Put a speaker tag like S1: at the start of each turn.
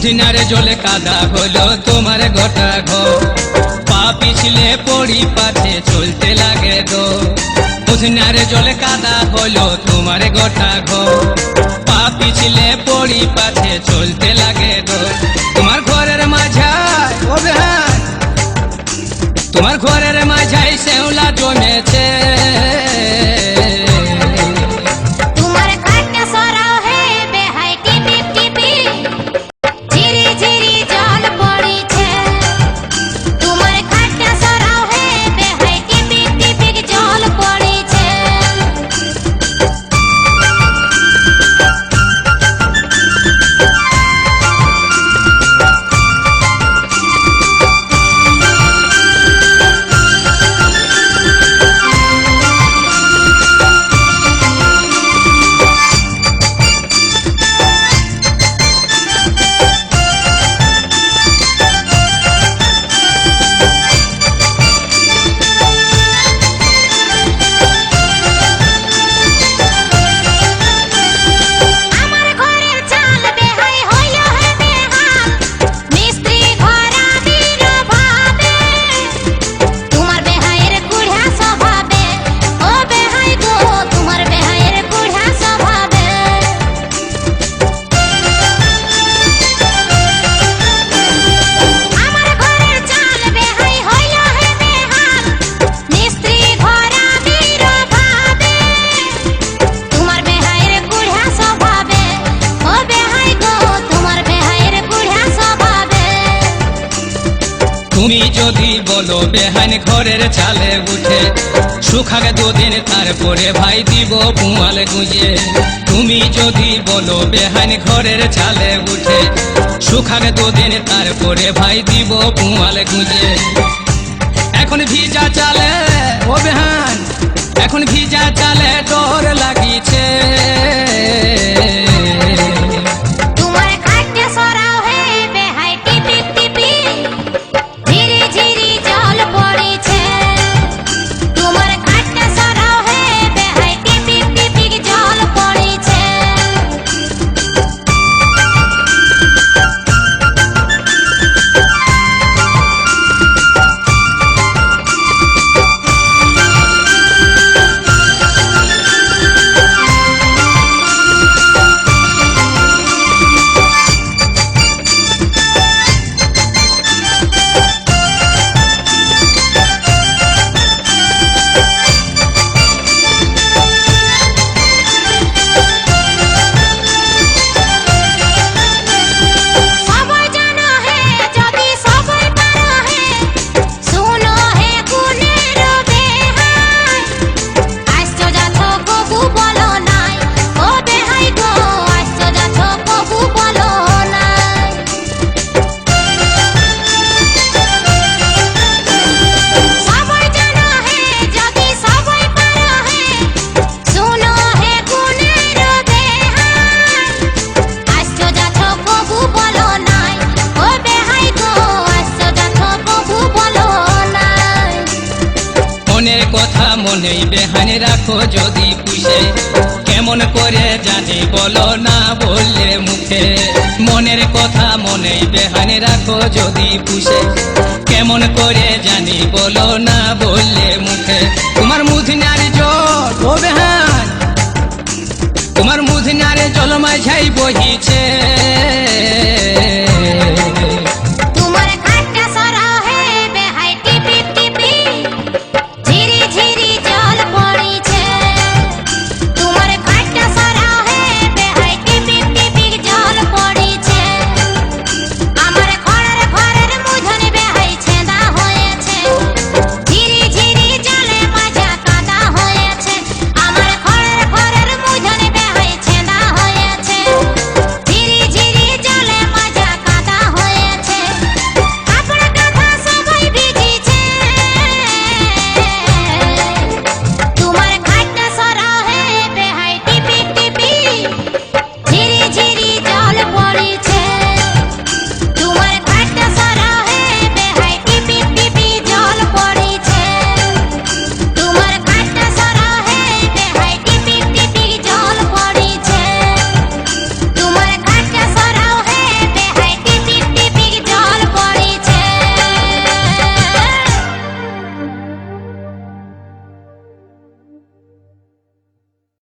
S1: মুদিনারে জলে কাদা হলো তোমার গোটা ঘর, পা পিছলে পড়ি পাছে চলতে লাগে গো। মুদিনারে জলে কাদা হলো তোমার গোটা ঘর, পা পিছলে পড়ি পাছে চলতে লাগে গো। তোমার ঘরের মাঝায় ও বেহান, তোমার ঘরের মাঝায় শ্যাওলা জমেছে। তুমি যদি বলো বেহান ঘরের চালে উঠে, শুকাগে দুদিন তারপরে ভাই দিব পুয়াল গুঁজে। তুমি যদি বলো বেহান ঘরের চালে উঠে, শুকাগে দুদিন তারপরে ভাই দিব পুয়াল গুঁজে। এখন ভিজা চালে ও বেহান, এখন ভিজা চালে ডর লাগিছে। মনের কথা মনেই বেহান রাখো যদি পুষে, কেমন করে জানি বলো না বললে মুখে। মনের কথা মনেই বেহান রাখো যদি পুষে, কেমন করে জানি বলো না বললে মুখে। তোমার মুদিনার জল ও বেহান, তোমার মুদিনার জল মাঝাই বহিছে।